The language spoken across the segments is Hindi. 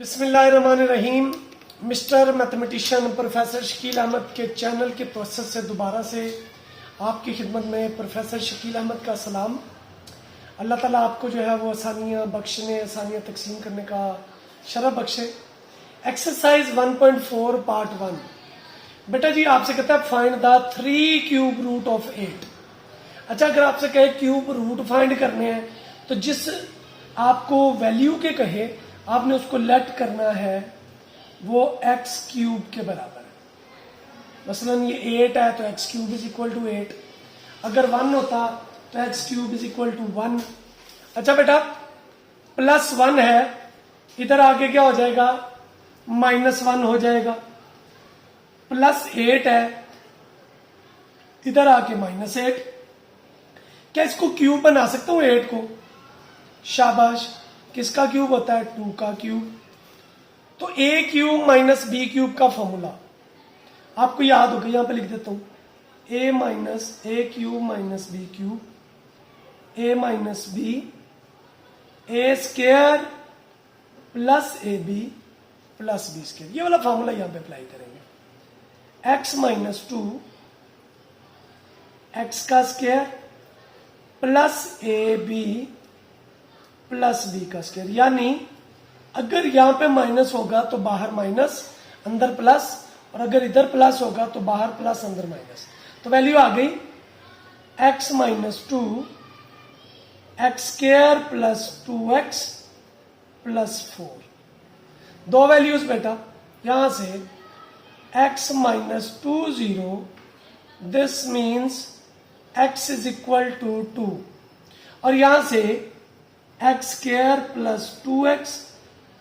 बिस्मिल्लाहिर्रहमानिर्रहीम। Mister mathematician professor Shakeel Ahmed के चैनल के प्रोसेस से दोबारा से आपकी खिदमत में प्रोफेसर शकील अहमद का सलाम। अल्लाह ताला आपको जो है वो आसानियाँ बख्शने, आसानियाँ तकसीम करने का शरफ बख्शे। Exercise 1.4 part 1। बेटा जी आपसे कहता है find the 3 cube root of 8। अच्छा, अगर आपसे कहे क्यूब रूट फाइंड करने हैं तो जिस आपको वैल्यू के कहे आपने उसको लेट करना है वो x क्यूब के बराबर है। मसलन ये 8 है तो x cube is equal to 8। अगर 1 होता तो x cube is equal to 1। अच्छा बेटा, +1 है, इधर आके क्या हो जाएगा, -1 हो जाएगा। +8 है, इधर आके -8। क्या इसको क्यूब बना सकता हूं 8 को? शाबाश। किसका क्यूब होता है? 2 का क्यूब। तो a cube minus B cube का फॉर्मूला आपको याद होगा, यहां पे लिख देता हूं, a cube minus B cube, a minus B, A square plus A B plus B square. ये वाला फॉर्मूला यहां पे अप्लाई करेंगे। x माइनस 2 x का square plus A B plus B का स्क्वायर। यानी अगर यहां पे माइनस होगा तो बाहर माइनस, अंदर प्लस, और अगर इधर प्लस होगा तो बाहर प्लस अंदर माइनस। तो वैल्यू आ गई x minus 2 X square plus 2x plus 4। दो वैल्यूज बेटा यहां से x minus 2 0, this means x is equal to 2, और यहां से X square plus 2x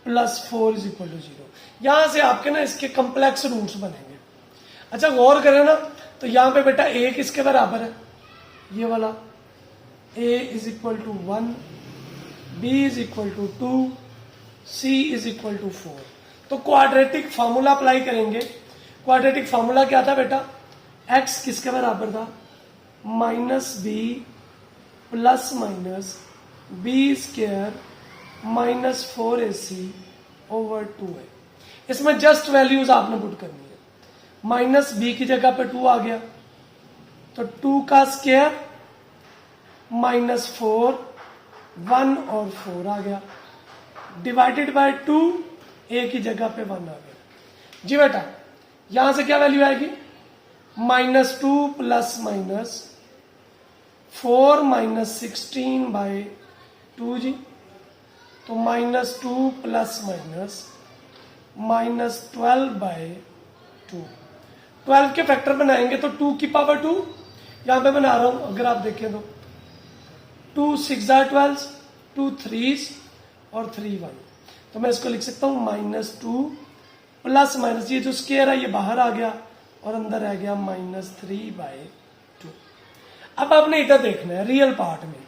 plus 4 is equal to 0। यहां से आपके ना इसके कम्प्लेक्स रूट्स बनेंगे। अच्छा गौर करें ना, तो यहां पे बेटा a किसके बराबर है? ये वाला a is equal to 1, b is equal to 2, c is equal to 4। तो क्वाड्रेटिक फॉर्मूला अप्लाई करेंगे। क्वाड्रेटिक फॉर्मूला क्या था बेटा? x किसके बराबर था? Minus B plus minus B square minus 4ac over 2a। इसमें जस्ट वैल्यूज आपने पुट करनी है। माइनस बी की जगह पे 2 आ गया तो 2 का स्क्वायर माइनस 4, 1 और 4 आ गया, डिवाइडेड बाय 2, a की जगह पे 1 आ गया। जी बेटा यहां से क्या वैल्यू आएगी? -2 प्लस माइनस 4 माइनस 16 बाय 2 जी। तो -2 प्लस माइनस -12 बाय 2। 12 के फैक्टर बनाएंगे तो 2 की पावर 2 यहां पे बना रहा हूं, अगर आप देखें तो 2 6 12, 2 3 और 3 1। तो मैं इसको लिख सकता हूं -2 प्लस माइनस, ये जो स्क्वायर है ये बाहर आ गया और अंदर रह गया -3 बाय 2। अब आपने इधर देखना है रियल पार्ट में,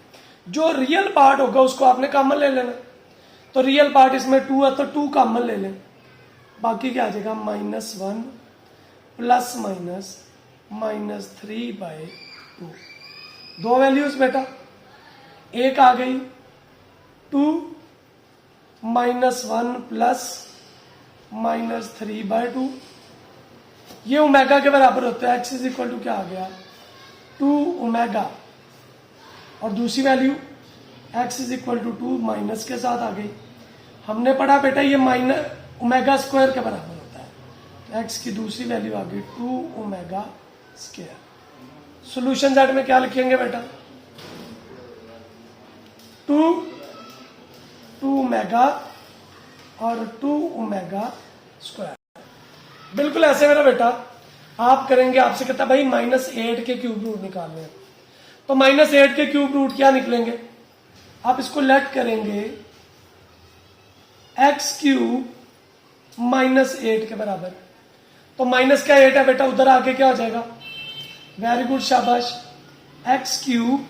जो रियल पार्ट होगा उसको आपने कॉमन ले लेना। तो रियल पार्ट इसमें 2 है तो 2 कॉमन ले लें, बाकी क्या आ जाएगा -1 प्लस माइनस -3 बाय 2। दो वैल्यूज बेटा, एक आ गई 2 -1 प्लस -3 बाय 2। ये ओमेगा के बराबर होता है। x इज इक्वल टू क्या आ गया? 2 ओमेगा, और दूसरी value x is equal to 2 minus के साथ आ गई। हमने पढ़ा बेटा ये माइनस ओमेगा स्क्वायर के बराबर होता है, तो x की दूसरी वैल्यू आ गई 2 ओमेगा स्क्वायर। सॉल्यूशन सेट में क्या लिखेंगे बेटा? 2 ओमेगा और 2 ओमेगा स्क्वायर। बिल्कुल ऐसे मेरा बेटा आप करेंगे। आपसे कहता भाई -8 के क्यूब रूट निकालने हैं, तो -8 के क्यूब रूट क्या निकलेंगे? आप इसको लेट करेंगे x क्यूब -8 के बराबर। तो माइनस का 8 है बेटा, उधर आके क्या हो जाएगा? वेरी गुड, शाबाश। x cube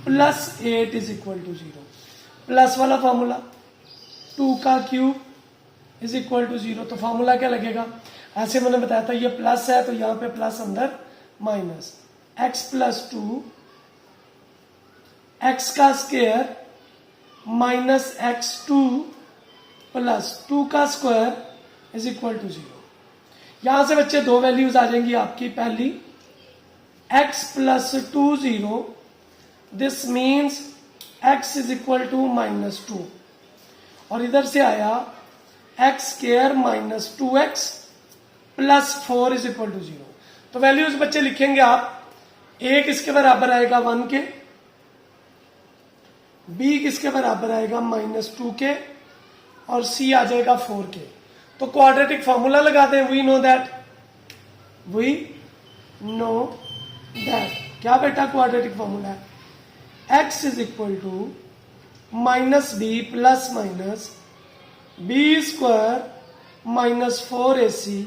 plus 8 is equal to 0। Plus वाला फॉर्मूला 2 का क्यूब इज इक्वल टू 0। तो फॉर्मूला क्या लगेगा? ऐसे मैंने बताया था ये प्लस है तो यहां पे प्लस अंदर माइनस, x प्लस 2 x का स्क्वायर माइनस x2 प्लस 2 का स्क्वायर इज इक्वल टू 0। यहां से बच्चे दो वैल्यूज आ जाएंगी आपकी। पहली x plus 2 0, this means x is equal to -2, और इधर से आया X square minus 2x plus 4 is equal to 0। तो वैल्यूज बच्चे लिखेंगे आप, a किसके बराबर आएगा 1 के, b किसके बराबर आएगा -2 के, और c आ जाएगा 4 के। तो क्वाड्रेटिक फॉर्मूला लगा दें। वी नो दैट क्या बेटा क्वाड्रेटिक फॉर्मूला है, x is equal to -b plus minus b square -4ac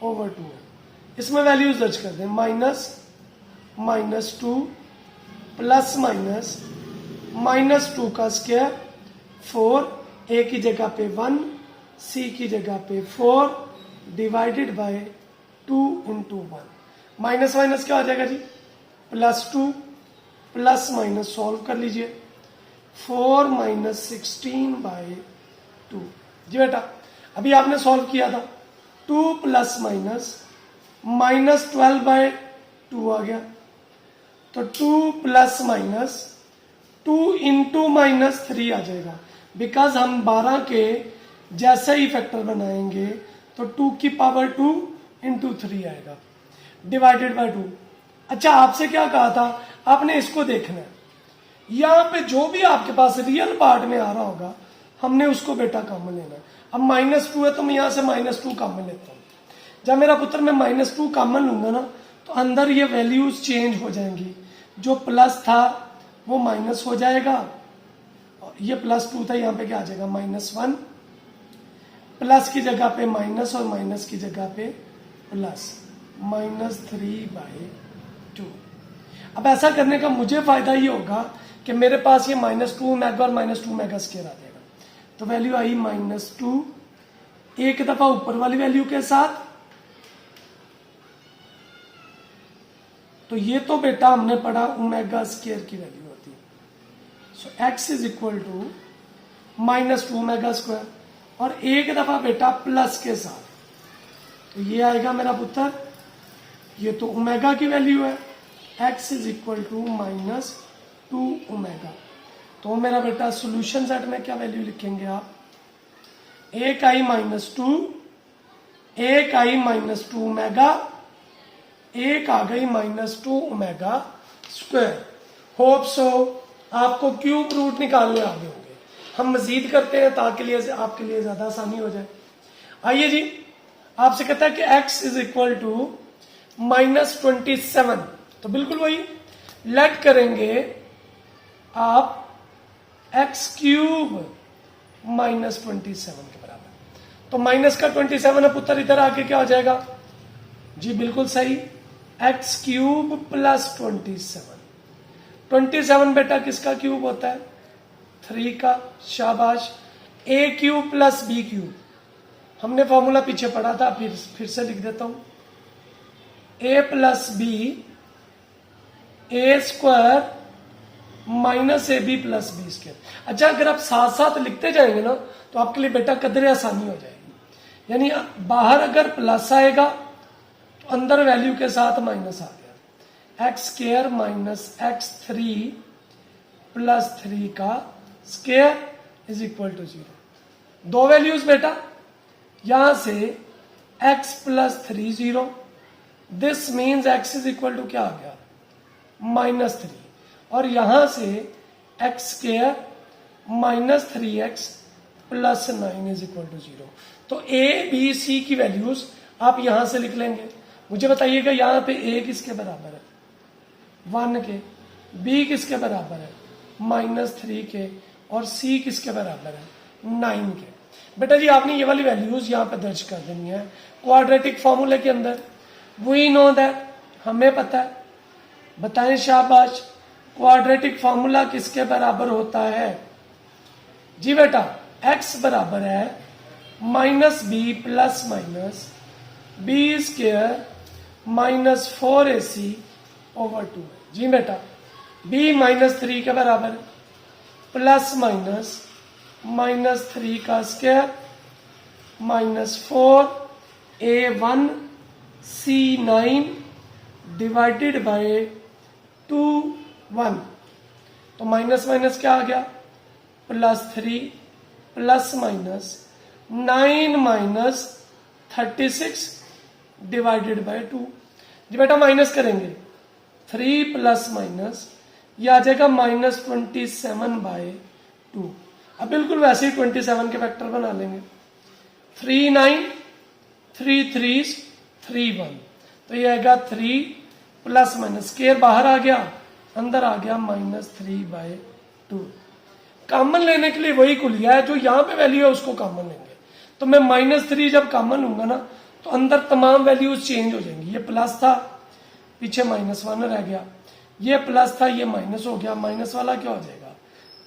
over 2। इसमें वैल्यूज दर्ज कर दें, -2 प्लस माइनस -2 का स्क्वायर 4, a की जगह पे 1, c की जगह पे 4 divided by 2 into 1। Minus minus क्या हो जाएगा जी, +2 प्लस माइनस सॉल्व कर लीजिए, 4 माइनस 16 बाय 2। जी बेटा अभी आपने सॉल्व किया था, 2 प्लस माइनस -12 बाय 2 आ गया। तो 2 प्लस माइनस 2 इंटू -3 आ जाएगा, बिकॉज हम 12 के जैसे ही फैक्टर बनाएंगे तो 2 की पावर 2 इंटू 3 आएगा डिवाइडेड बाय 2। अच्छा आपसे क्या कहा था, आपने इसको देखना है, यहां पे जो भी आपके पास रियल पार्ट में आ रहा होगा हमने उसको बेटा कॉमन लेना है। अब -2 है तो मैं यहां से -2 कॉमन लेता हूं। जब मेरा पुत्र मैं -2 कॉमन लूंगा ना तो अंदर ये वैल्यूज चेंज हो जाएंगी, जो प्लस था वो माइनस हो जाएगा, ये +2 था यहाँ पे क्या आ जाएगा -1, प्लस की जगह पे माइनस और माइनस की जगह पे प्लस, -3/2। अब ऐसा करने का मुझे फायदा ये होगा कि मेरे पास ये -2 मेगा और -2 मेगा स्क्वायर आ जाएगा। तो वैल्यू आई -2 एक दफा ऊपर वाली वैल्यू के साथ। तो ये तो बेटा हमने पढ़ा ओमेगा स्क्वायर की वैल्यू होती है। So x is equal to -2 omega square, और एक दफा बेटा प्लस के साथ, तो ये आएगा मेरा पुत्र, ये तो ओमेगा की वैल्यू है, x is equal to -2 omega. तो मेरा बेटा सॉल्यूशन सेट में क्या वैल्यू लिखेंगे आप, एक आई -2, एक आई -2 ओमेगा, एक आ गई -2 ओमेगा स्क्वायर। होप सो आपको क्यूब रूट निकालने आ गए होंगे। हम मजीद करते हैं ताकि लिए आपके लिए ज्यादा आसानी हो जाए। आइए जी, आपसे कहता है कि x इज इक्वल टू -27, तो बिल्कुल वही लेट करेंगे आप x³ -27 के बराबर। तो माइनस का 27 है पुत्र, इधर आके क्या हो जाएगा जी, बिल्कुल सही, x³ प्लस 27 बेटा किसका क्यूब होता है, 3 का, शाबाश। a³ प्लस b³ हमने फॉर्मूला पीछे पढ़ा था, फिर से लिख देता हूं, a plus b a square -ab plus b square. अच्छा अगर आप साथ साथ लिखते जाएंगे ना तो आपके लिए बेटा कदरे आसानी हो जाएगी। यानी बाहर अगर प्लस आएगा तो अंदर वैल्यू के साथ माइनस आ गया, x² माइनस x3 प्लस 3 का स्क्वायर इज इक्वल टू 0। दो वैल्यूज बेटा, यहां से x plus 3 0, this means x is equal to क्या आ गया -3, और यहां से x² minus 3x plus 9 is equal to 0। तो a b c की वैल्यूज आप यहां से लिख लेंगे। मुझे बताइएगा यहां पे a किसके बराबर है, 1 के, b किसके बराबर है -3 के, और c किसके बराबर है 9 के। बेटा जी आपने ये वाली वैल्यूज यहां पे दर्ज कर देनी है क्वाड्रेटिक फॉर्मूले के अंदर। वी नो दैट, हमें पता है, बताएं शाबाश, क्वाड्रेटिक फॉर्मूला किसके बराबर होता है जी बेटा, x बराबर है -b plus minus b square -4ac over 2। जी बेटा b -3 के बराबर प्लस माइनस -3 का स्क्वायर -4a1c9 डिवाइडेड बाय 2 1। तो माइनस माइनस क्या आ गया, +3 प्लस माइनस 9 - 36 डिवाइडेड बाय 2। जी बेटा माइनस करेंगे 3 प्लस माइनस ये आ जाएगा -27/2। अब बिल्कुल वैसे ही 27 के फैक्टर बना लेंगे। 3 9 3 3 3 1, तो ये आएगा 3 प्लस माइनस स्क्वायर बाहर आ गया, अंदर आ गया -3/2। कॉमन लेने के लिए वही को लिया है, जो यहाँ पे वैल्यू है उसको कॉमन लेंगे। तो मैं -3 जब कॉमन लूंगा ना तो अंदर तमाम वैल्यूज चेंज हो जाएंगी। ये प्लस था, पीछे -1 रह गया, ये प्लस था, ये माइनस हो गया, माइनस वाला क्या हो जाएगा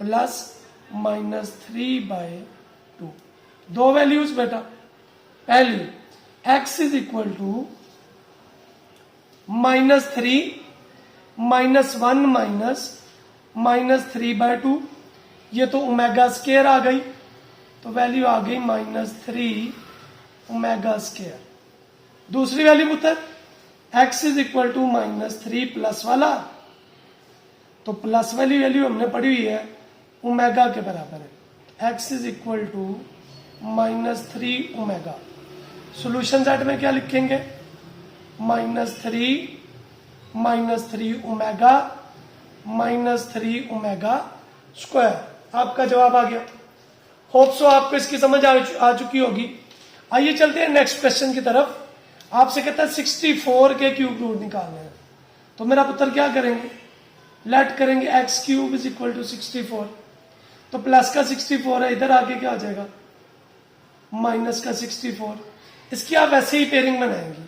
+-3/2। दो वैल्यूज बेटा, पहली x इज इक्वल टू -3 -1 -3/2, ये तो ओमेगा स्क्वायर आ गई, तो वैल्यू आ गई -3 ओमेगा स्क्वायर। दूसरी वैल्यू पुत्र x is equal to -3 plus वाला, तो प्लस वाली वैल्यू हमने पढ़ी हुई है ओमेगा के बराबर है, x is equal to -3 omega. Solution set में क्या लिखेंगे -3 ओमेगा -3 ओमेगा स्क्वायर। आपका जवाब आ गया। होप सो आपको इसकी समझ आ चुकी होगी। आइए चलते हैं नेक्स्ट क्वेश्चन की तरफ। आपसे कहता है 64 के क्यूब रूट निकालने हैं, तो मेरा पुत्र क्या करेंगे, लेट करेंगे x³ इज इक्वल टू 64। तो प्लस का 64 है, इधर आके क्या हो जाएगा माइनस का 64। इसकी आप ऐसे ही पेयरिंग बनाएंगी,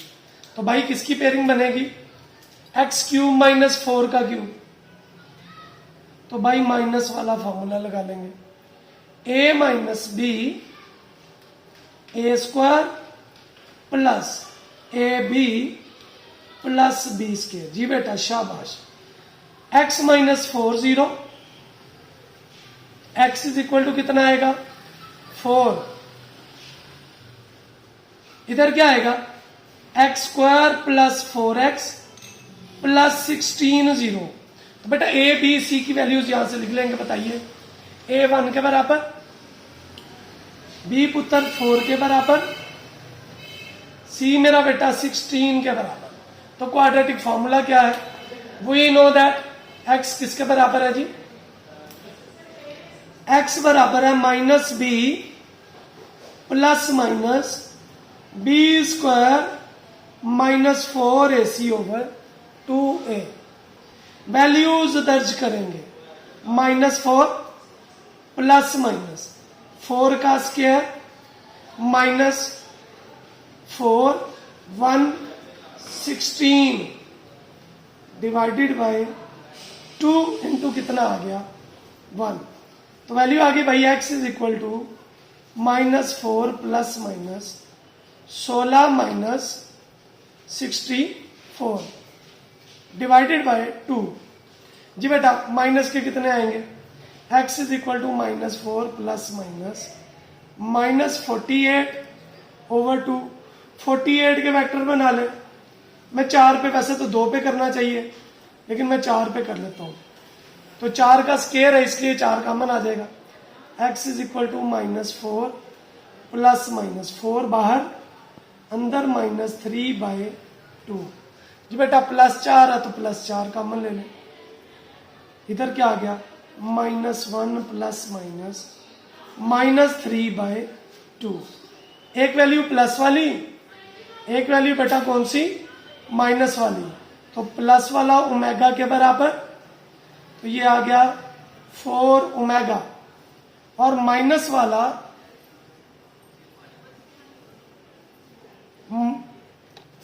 तो भाई किसकी पेयरिंग बनेगी, x³ - 4 का क्यूब। तो भाई माइनस वाला फॉर्मूला लगा लेंगे, a - b a² plus ab plus b²। जी बेटा शाबाश। x - 4 0, x is equal to कितना आएगा 4, इधर क्या आएगा x² प्लस 4x प्लस 16 0। तो बेटा a b c की वैल्यूज यहां से लिख लेंगे। बताइए a 1 के बराबर, b पुत्र 4 के बराबर, c मेरा बेटा 16 के बराबर। तो क्वाड्रेटिक फॉर्मूला क्या है, वी नो दैट x किसके बराबर है जी, x बराबर है -b plus minus b² -4ac/2a। Values दर्ज करेंगे -4 प्लस माइनस 4 का स्क्वायर -4 1 16 डिवाइडेड बाय 2 इंटू कितना आ गया 1। तो वैल्यू आ गई भाई x is equal to -4 plus minus 16 -64 divided by 2। जी बेटा माइनस के कितने आएंगे, x is equal to -4 plus minus -48/2। 48 के वेक्टर बना ले, मैं 4 पे, वैसे तो 2 पे करना चाहिए लेकिन मैं 4 पे कर लेता हूं। तो 4 का स्क्वायर है इसलिए 4 कॉमन आ जाएगा। x is equal to -4 plus -4 बाहर, अंदर -3/2। जी बेटा +4 है तो +4 कॉमन ले लें, इधर क्या आ गया -1 प्लस -3/2। एक वैल्यू प्लस वाली, एक वैल्यू बेटा कौन सी माइनस वाली। तो प्लस वाला ओमेगा के बराबर, तो ये आ गया 4 ओमेगा, और माइनस वाला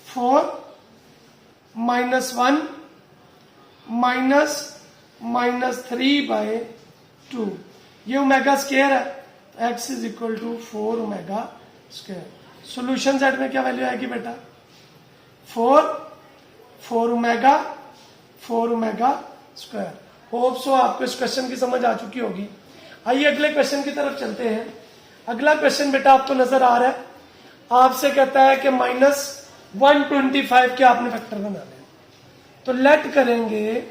4 -1 -3/2। ये ओमेगा स्क्वायर है, x is equal to 4 omega square. Solution set में क्या वैल्यू आएगी बेटा 4 ओमेगा स्क्वायर। होप सो आपको इस क्वेश्चन की समझ आ चुकी होगी। आइए अगले क्वेश्चन की तरफ चलते हैं। अगला क्वेश्चन बेटा आपको नजर आ रहा है, आपसे कहता है कि -125 के आपने फैक्टर बनाने हैं। तो लेट करेंगे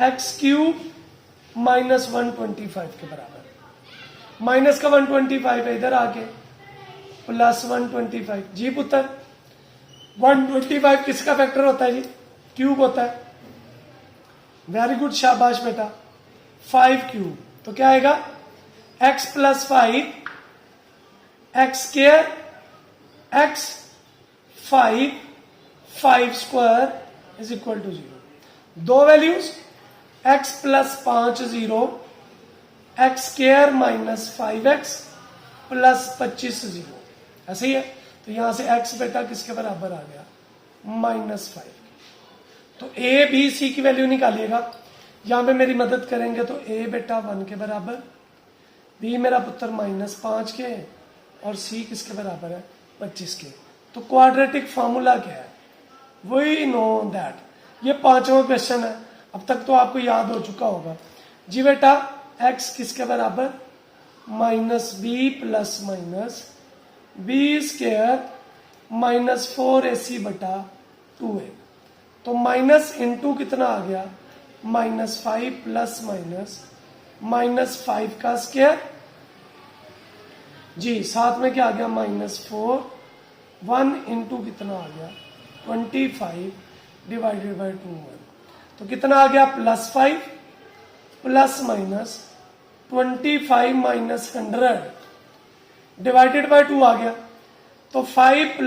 x³ -125 के बराबर, माइनस का 125 है इधर आके, प्लस 125। जी पुत्र 125 किसका फैक्टर होता है जी? क्यूब होता है। वेरी गुड, शाबाश बेटा, 5³ तो क्या आएगा x + 5 x² x 5 5² = 0। दो वैल्यूज x + 5 0, x² - 5x + 25 0, ऐसे ही है। तो यहां से x बेटा किसके बराबर आ गया? -5। तो a b c की वैल्यू निकालिएगा। यहां पे मेरी मदद करेंगे तो a बेटा 1 के बराबर, b मेरा पुत्र -5 के, और c किसके बराबर है? 25 के। तो क्वाड्रेटिक फॉर्मूला क्या है? We know that. ये 5वां क्वेश्चन है, अब तक तो आपको याद हो चुका होगा जी बेटा। x किसके बराबर? -b + -b² - 4ac/2a। तो माइनस इंटू कितना आ गया? -5 + -5 का स्क्वायर जी, साथ में क्या आ गया? -4। 1 इंटू कितना आ गया? 25 / 2। तो कितना आ गया? +5 + -25 - 100 / 2 आ गया। तो 5 +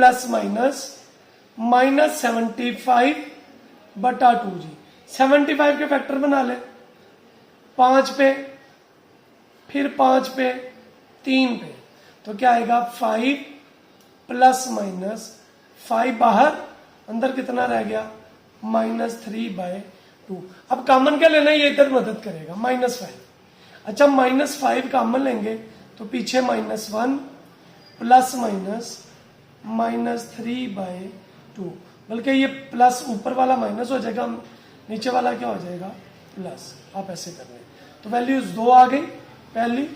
-75/2 जी। 75 के फैक्टर बना ले, 5 पे, फिर 5 पे, 3 पे। तो क्या आएगा? 5 ± 5 बाहर, अंदर कितना रह गया? -3/2। अब कॉमन क्या लेना है? ये इधर मदद करेगा, -5। अच्छा -5 कॉमन लेंगे तो पीछे -1 ± -3/2, बल्कि ये प्लस ऊपर वाला माइनस हो जाएगा, नीचे वाला क्या हो जाएगा? प्लस। आप ऐसे कर रहे हैं तो वैल्यूज 2 आ गई। पहली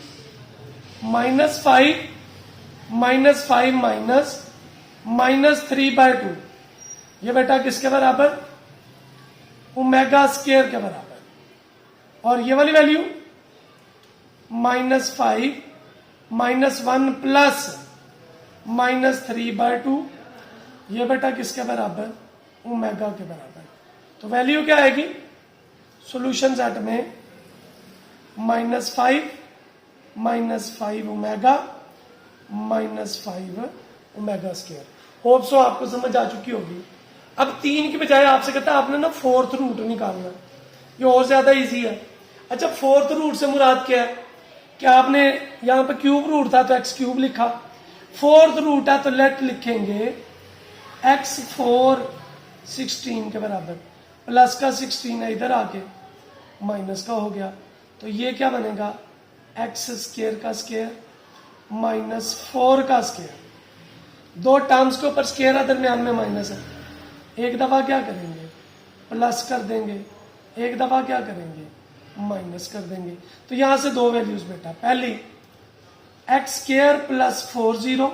-5 -3/2, ये बेटा किसके बराबर? ω² के बराबर। और ये वाली वैल्यू -5 -1 प्लस -3/2, ये बेटा किसके बराबर? ω के बराबर। तो वैल्यू क्या आएगी सॉल्यूशन सेट में? -5 -5 ω -5 ω²। होप सो आपको समझ आ चुकी होगी। अब 3 की बजाय आपसे कहता है आपने ना 4th रूट निकालना, ये और ज्यादा इजी है। अच्छा 4th रूट से मुराद क्या है? क्या आपने यहां पे क्यूब रूट था तो x³ लिखा, 4th रूट है तो लेट लिखेंगे x4 16 के बराबर, प्लस का 16 है इधर आके, माइनस का हो गया। तो ये क्या बनेगा? x² का स्क्वायर -4 का स्क्वायर। दो टर्म्स के ऊपर स्क्वायर है, दरम्यान में माइनस है। एक दफा क्या करेंगे? प्लस कर देंगे, एक दफा क्या करेंगे? माइनस कर देंगे। तो यहां से दो वैल्यूज बेटा, पहली x² + 40,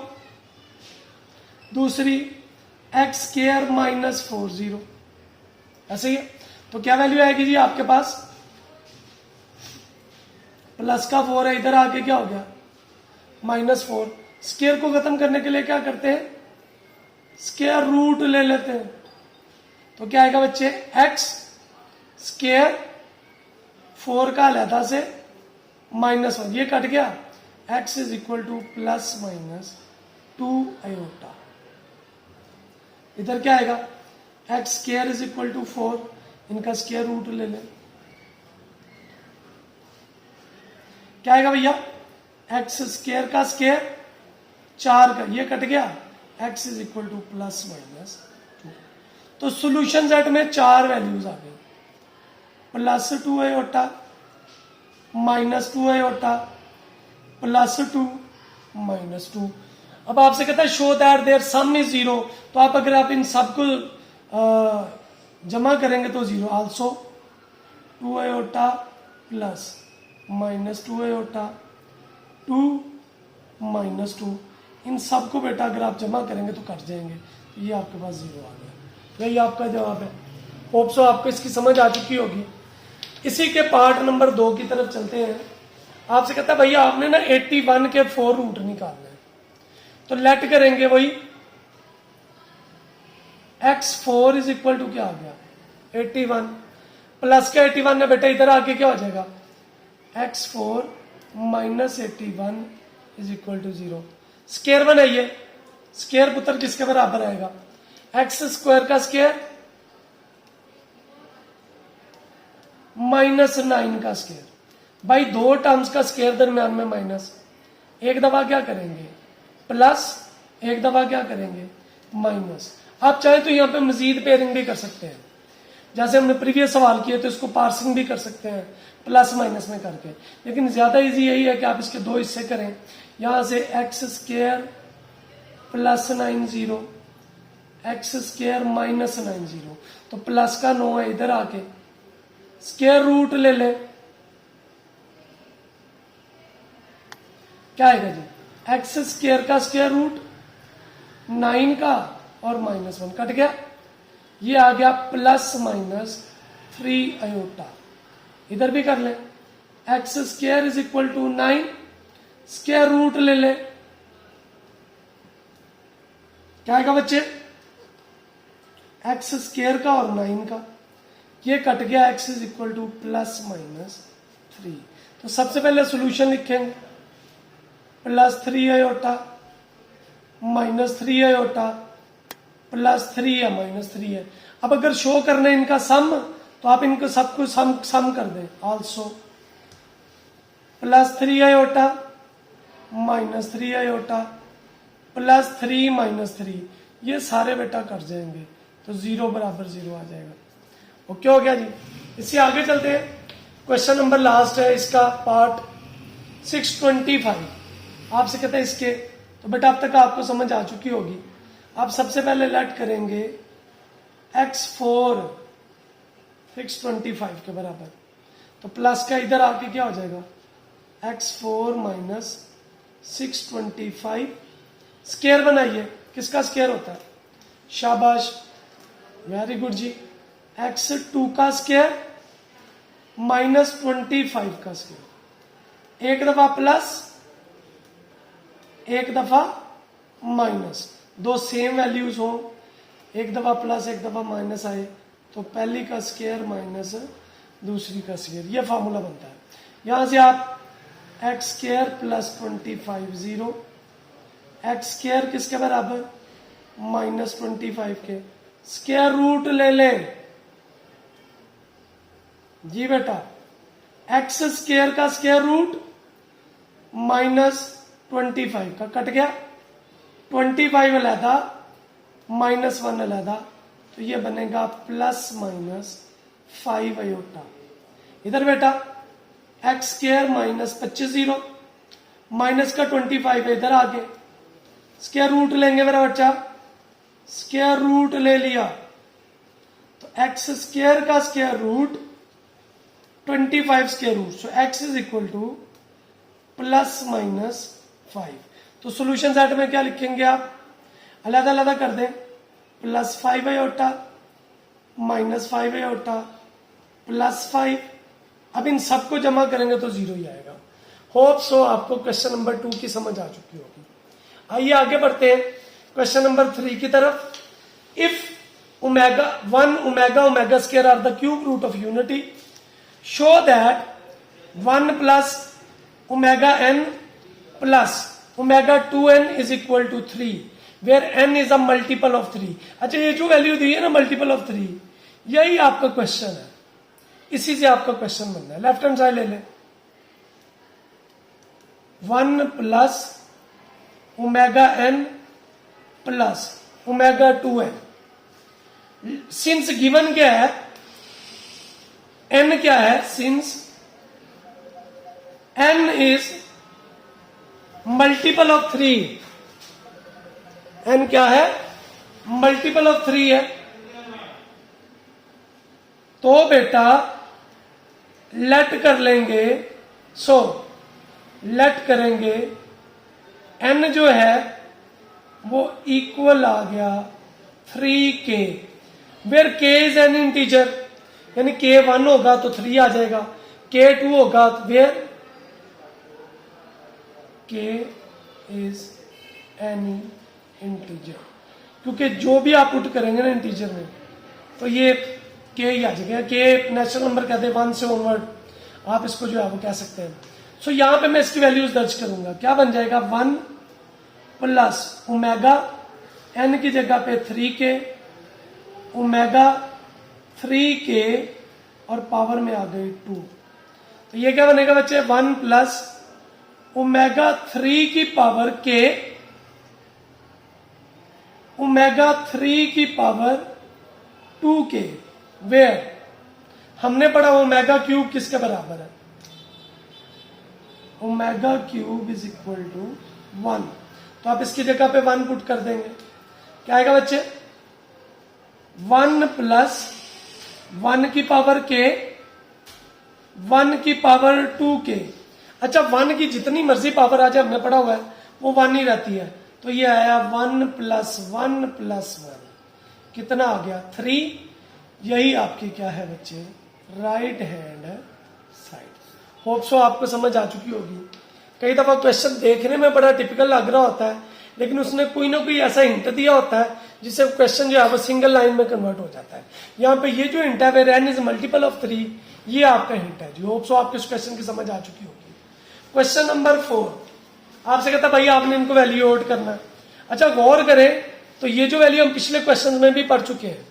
दूसरी x² - 40, ऐसे ही है। तो क्या वैल्यू आएगी जी आपके पास? प्लस का 4 है, इधर आके क्या हो गया? -4। स्क्वायर को खत्म करने के लिए क्या करते हैं? स्क्वायर रूट ले लेते हैं। तो क्या आएगा बच्चे? x² 4 का अलहदा से -1, ये कट गया। x = ±2 iota. इधर क्या आएगा? x² = 4, इनका स्क्वायर रूट ले लें। क्या आएगा भैया? x² का स्क्वायर 4 का, ये कट गया। x = ±2। तो सॉल्यूशन सेट में 4 वैल्यूज आ गई, +2 आयोटा, -2 आयोटा, +2 -2। अब आपसे कहता है show that their sum is 0, तो आप अगर आप इन सबको जमा करेंगे तो 0। Also 2 iota + minus 2 iota 2 minus 2, इन सबको बेटा अगर आप जमा करेंगे तो कट जाएंगे, तो ये आपके पास 0 आ गया। यही आपका जवाब है। होप सो आपको इसकी समझ आ चुकी होगी। इसी के पार्ट नंबर 2 की तरफ चलते हैं। आपसे कहता है भैया आपने ना 81 के 4 रूट निकालने हैं, तो लेट करेंगे वही x4 इज इक्वल टू क्या आ गया 81 प्लस का 81 में बेटा इधर आके क्या हो जाएगा x4 minus 81 is equal to 0। Square बनाइए, स्केयर पुत्र किसके बराबर आएगा एक्स स्क्वायर का स्केयर माइनस 9 का स्केयर। भाई दो टर्म्स का स्केयर दरम्यान में माइनस, एक दफा क्या करेंगे प्लस, एक दफा क्या करेंगे माइनस। आप चाहे तो यहां पे मजीद पेयरिंग भी कर सकते हैं, जैसे हमने प्रीवियस सवाल किए तो इसको पार्सिंग भी कर सकते हैं प्लस माइनस में करके, लेकिन ज्यादा इजी यही है कि आप इसके दो हिस्से करें। यहां से X square plus 90 x square minus 90, तो प्लस का 9 है इधर आके स्क्वायर रूट ले ले, क्या आएगा जी एक्स स्क्वायर का स्क्वायर रूट 9 का और माइनस 1 कट गया, ये आ गया प्लस माइनस 3 आयोटा। इधर भी कर ले x square is equal to 9 square root ले ले, क्या आएगा बच्चे एक्स स्क्वायर का और 9 का, ये कट गया x is equal to plus minus 3। तो सबसे पहले सॉल्यूशन लिखेंगे plus 3 iota minus 3 iota plus 3 है माइनस 3 है। अब अगर शो करना है इनका सम तो आप इनको सबको सम कर दें, also plus 3 iota minus 3 iota plus 3 minus 3, ये सारे बेटा कट जाएंगे तो 0 बराबर 0 आ जाएगा। ओके हो गया जी। इससे आगे चलते हैं, क्वेश्चन नंबर लास्ट है इसका पार्ट 625। आपसे कहता है इसके, तो बेटा अब तक आपको समझ आ चुकी होगी। आप सबसे पहले लेट करेंगे x4 625 के बराबर, तो प्लस का इधर आके क्या हो जाएगा x4 माइनस 625। स्केयर बनाइए, किसका स्केयर होता है, शाबाश वेरी गुड जी, x2 का स्केयर माइनस 25 का स्केयर, एक दफा प्लस एक दफा माइनस, दो सेम वैल्यूज हो, एक दफा प्लस एक दफा माइनस आए तो पहली का स्केयर माइनस दूसरी का स्केयर, ये फार्मूला बनता है। यहां से आप x square plus 25 0, x square किसके बराबर माइनस 25 के, स्केयर रूट ले लें जी बेटा, एक्स स्केयर का स्केयर रूट माइनस 25 का कट गया, 25 अलहदा माइनस 1 अलहदा, तो ये बनेगा प्लस माइनस 5 आयोटा। इधर बेटा एक्स स्केयर माइनस 25 0 माइनस का 25 है इधर आगे, स्केयर रूट लेंगे मेरा बच्चा, स्केयर रूट ले लिया तो एक्स स्केयर का square root 25 square root, so x is equal to plus minus 5। तो सॉल्यूशन सेट में क्या लिखेंगे आप, अलग अलग कर दें, plus 5 iota minus 5 iota plus 5। अब इन सबको जमा करेंगे तो 0 ही आएगा। होप सो आपको क्वेश्चन नंबर 2 की समझ आ चुकी होगी। आइए आगे बढ़ते हैं क्वेश्चन नंबर 3 की तरफ। If omega 1 omega omega square are the cube root of unity, show that 1 plus omega n plus omega 2n is equal to 3 where n is a multiple of 3। अच्छा ये जो वैल्यू दी है ना मल्टीपल ऑफ 3, यही आपका क्वेश्चन है, इसी से आपका क्वेश्चन बनना है। लेफ्ट हैंड साइड ले लें, 1 plus omega n plus omega 2n, since given क्या है n क्या है, since n is multiple of 3, n क्या है मल्टीपल ऑफ 3 है, तो बेटा लेट कर लेंगे सो लेट करेंगे n जो है वो इक्वल आ गया 3k, where k is an integer, यानी k 1 होगा तो 3 आ जाएगा, k 2 होगा तो where k is any integer, क्योंकि जो भी आप पुट करेंगे ना इंटीजर में तो ये k ही आ जाएगा। k नेचुरल नंबर कहते हैं 1 से ऑनवर्ड, आप इसको जो है वो कह सकते हैं। सो यहां पे मैं इसकी वैल्यूज दर्ज करूंगा, क्या बन जाएगा 1 प्लस ओमेगा n की जगह पे 3k, ओमेगा 3k और पावर में आ गई 2, तो ये क्या बनेगा बच्चे 1 प्लस ओमेगा 3 की पावर k, ओमेगा 3 की पावर 2k, वेयर हमने पढ़ा ओमेगा क्यूब किसके बराबर है, omega cube is equal to 1, तो आप इसकी जगह पे 1 पुट कर देंगे, क्या आएगा बच्चे 1 प्लस 1 की पावर k, 1 की पावर 2k। अच्छा 1 की जितनी मर्जी पावर आ जाए, हमने पढ़ा हुआ है वो 1 ही रहती है, तो ये आया 1 प्लस 1 प्लस 1, कितना आ गया 3। यही आपकी क्या है बच्चे right hand side. Hope so आपको समझ आ चुकी होगी। कई दफा क्वेश्चन देखने में बड़ा टिपिकल लग रहा होता है, लेकिन उसने कोई ना कोई ऐसा हिंट दिया होता है जिससे क्वेश्चन जो है वो सिंगल लाइन में कन्वर्ट हो जाता है। यहाँ पे ये जो हिंट है where n is multiple of 3, ये आपका हिंट है जी। होप सो आपको इस क्वेश्चन की समझ आ चुकी होगी। क्वेश्चन नंबर 4 आपसे कहता भाई आपने इनको वैल्यू आउट करना है। अच्छा गौर करें तो ये जो वैल्यू हम पिछले क्वेश्चन में भी पढ़ चुके हैं,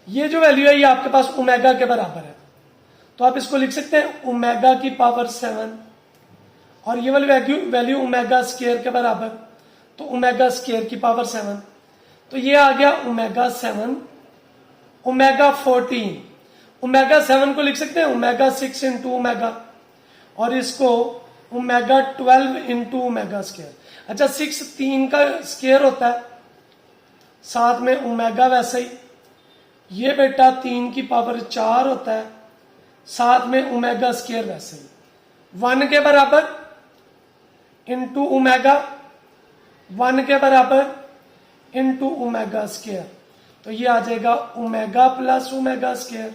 ये जो वैल्यू है ये आपके पास ओमेगा के बराबर है, तो आप इसको लिख सकते हैं ओमेगा की पावर 7, और ये वाली वैल्यू ओमेगा स्क्वायर के बराबर, तो ओमेगा स्क्वायर की पावर 7, तो ये आ गया ओमेगा 7, ओमेगा 14, ओमेगा 7 को लिख सकते हैं ओमेगा 6 इंटू ओमेगा, और इसको ओमेगा 12 इंटू ओमेगा स्क्वायर। अच्छा 6 3 का स्क्वायर होता है, साथ में ओमेगा वैसे ही, ये बेटा 3 की पावर 4 होता है, साथ में ओमेगा स्क्वायर वैसे ही 1 के बराबर इंटू ओमेगा, 1 के बराबर इंटू ओमेगा स्क्वायर, तो ये आ जाएगा ओमेगा प्लस ओमेगा स्क्वायर।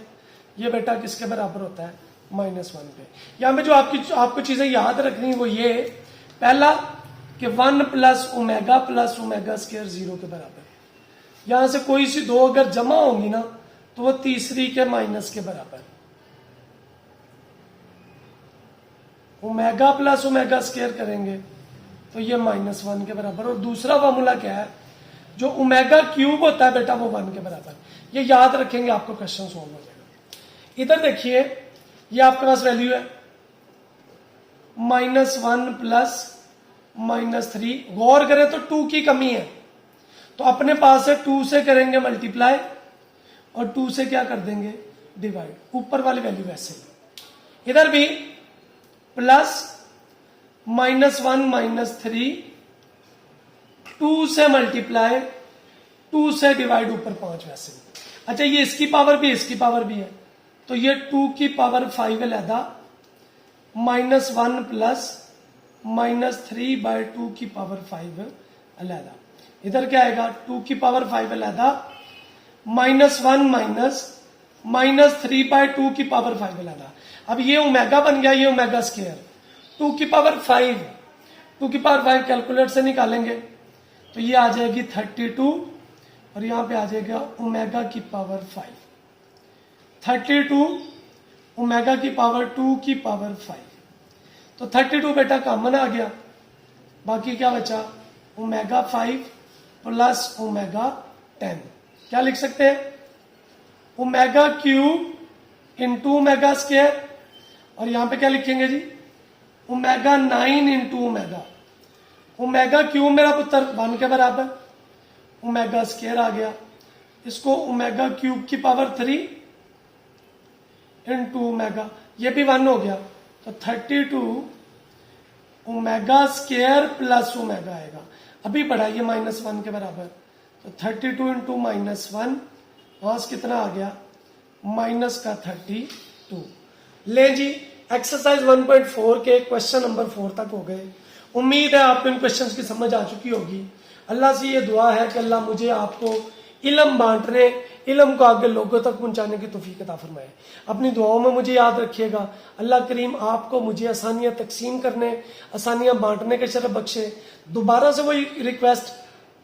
ये बेटा किसके बराबर होता है -1 पे। यहां पे जो आपको चीजें याद रखनी वो ये, पहला कि 1 प्लस ओमेगा स्क्वायर 0 के बराबर। यहां से कोई सी दो अगर जमा होंगी ना तो वो तीसरी के माइनस के बराबर। ओमेगा प्लस ओमेगा स्क्वायर करेंगे तो ये -1 के बराबर। और दूसरा फॉर्मूला क्या है, जो ओमेगा क्यूब होता है बेटा वो 1 के बराबर। ये याद रखेंगे, आपको क्वेश्चन सॉल्व हो जाएगा। इधर देखिए ये आपके पास वैल्यू है -1 प्लस -3। गौर करें तो 2 की कमी है, तो अपने पास है 2 से करेंगे मल्टीप्लाई और 2 से क्या कर देंगे डिवाइड, ऊपर वाली वैल्यू वैसे ही। इधर भी प्लस -1 -3, 2 से मल्टीप्लाई 2 से डिवाइड, ऊपर 5 वैसे ही। अच्छा ये इसकी पावर भी इसकी पावर भी है, तो ये 2 की पावर 5 अलहदा, -1 प्लस -3/2 की पावर 5 अलहदा। इधर क्या आएगा 2 की पावर 5 अलहदा, -1 माइनस -3/2 की पावर 5 अलहदा। अब ये ओमेगा बन गया, ये ओमेगा स्क्वायर, 2 की पावर 5, 2 की पावर 5 कैलकुलेटर से निकालेंगे तो ये आ जाएगी 32, और यहां पे आ जाएगा ओमेगा की पावर 5, 32 ओमेगा की पावर 2 की पावर 5, तो 32 बेटा कॉमन आ गया, बाकी क्या बचा ओमेगा 5 प्लस ओमेगा 10। क्या लिख सकते हैं omega cube into omega square, और यहां पे क्या लिखेंगे जी omega 9 into omega. Omega cube मेरा पुत्र 1 के बराबर, ओमेगा स्क्वायर आ गया, इसको ओमेगा क्यूब की पावर 3 इंटू ओमेगा, ये भी 1 हो गया, तो 32 ओमेगा स्क्वायर प्लस ओमेगा आएगा। अभी बढ़ाइए -1 के बराबर, तो 32 इंटू -1, वहां से कितना आ गया -32। ले जी एक्सरसाइज 1.4 के क्वेश्चन नंबर 4 तक हो गए। उम्मीद है आपको इन क्वेश्चंस की समझ आ चुकी होगी। अल्लाह से ये दुआ है कि अल्लाह मुझे आपको इल्म बांटने, इल्म को आगे लोगों तक पहुंचाने की तौफीक अता फरमाए। अपनी दुआओं में मुझे याद रखिएगा। अल्लाह करीम आपको मुझे आसानियां तकसीम करने, आसानियां बांटने के शरफ बख्शे। दोबारा से वही रिक्वेस्ट,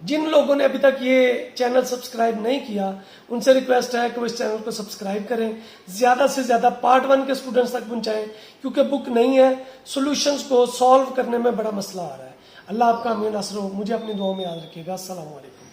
जिन लोगों ने अभी तक ये चैनल सब्सक्राइब नहीं किया उनसे रिक्वेस्ट है कि वो इस चैनल को सब्सक्राइब करें, ज्यादा से ज्यादा पार्ट 1 के स्टूडेंट्स तक पहुंचाएं, क्योंकि बुक नहीं है, सॉल्यूशंस को सॉल्व करने में बड़ा मसला आ रहा है। अल्लाह आपका अमीन नासर हो। मुझे अपनी दुआओं में याद रखिएगा। अस्सलाम वालेकुम।